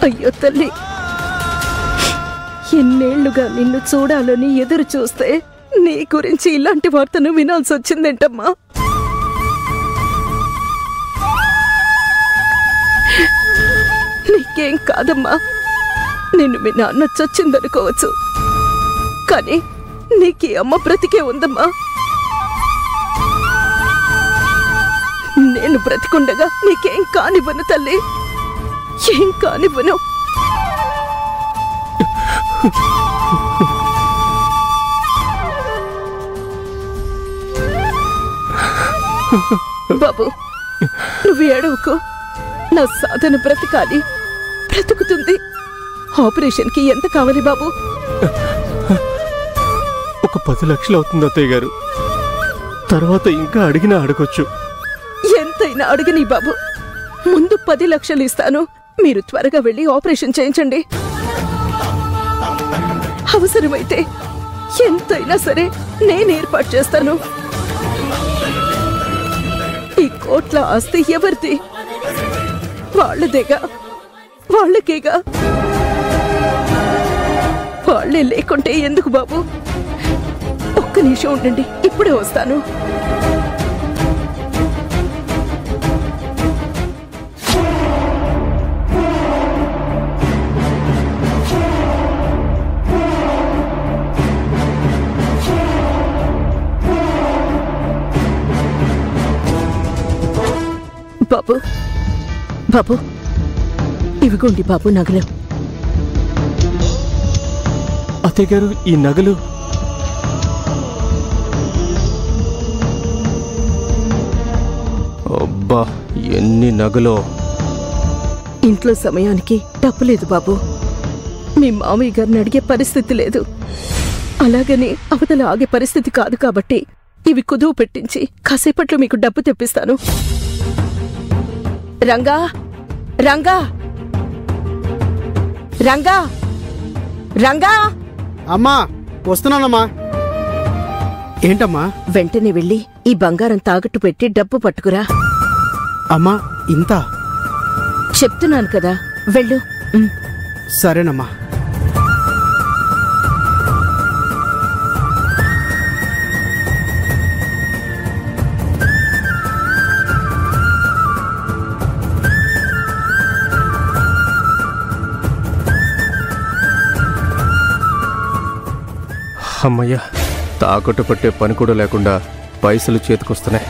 అయ్యో తల్లి, ఎన్నేళ్లుగా నిన్ను చూడాలని ఎదురు చూస్తే నీ గురించి ఇలాంటి వార్తను వినాల్సి వచ్చిందేంటమ్మా? నీకేం కాదమ్మా, నిన్ను మీ నాన్న చచ్చిందనుకోవచ్చు, కానీ నీకీ అమ్మ బ్రతికే ఉందమ్మా. నేను బ్రతికుండగా నీకేం కానివ్వను తల్లి, ఏం కానివ్వను. బాబు, నువ్వు ఏడవకు. నా సాధన బ్రతకాలి, బ్రతుకుతుంది. ఆపరేషన్కి ఎంత కావాలి బాబు? ఒక 10 లక్షలు అవుతుంది అత్తయ్య గారు. తర్వాత ఇంకా అడిగినా అడగొచ్చు. ఎంతైనా అడగని బాబు, ముందు 10 లక్షలు ఇస్తాను. మీరు త్వరగా వెళ్ళి ఆపరేషన్ చేయించండి. అవసరమైతే ఎంతైనా సరే నేను ఏర్పాటు చేస్తాను. ఈ కోట్ల ఆస్తి ఎవరిది? వాళ్ళదేగా, వాళ్ళకేగా. వాళ్ళే లేకుంటే ఎందుకు బాబు? ఒక్క నిమిషం ఉండండి, ఇప్పుడే వస్తాను. బాబు, బాబు, ఇవిగోండి బాబు నగలు. అత్తయ్య గారు, ఈ నగలు అబ్బా, ఎన్ని నగలో! ఇంట్లో సమయానికి డబ్బు లేదు బాబు. మీ మామయ్య గారిని అడిగే పరిస్థితి లేదు. అలాగని అవతల ఆగే పరిస్థితి కాదు కాబట్టి ఇవి కుదువు పెట్టించి కాసేపట్లో మీకు డబ్బు తెప్పిస్తాను. రంగా, రంగా, రంగా, రంగా! అమ్మా, వస్తున్నానమ్మా. ఏంటమ్మా? వెంటనే వెళ్ళి ఈ బంగారం తాకట్టు పెట్టి డబ్బు పట్టుకురా. అమ్మా, ఇంత? చెప్తున్నాను కదా, వెళ్ళు. సరేనమ్మా. అమ్మయ్య, తాకట్టు పెట్టే పని కూడా లేకుండా పైసలు చేతికొస్తున్నాయి.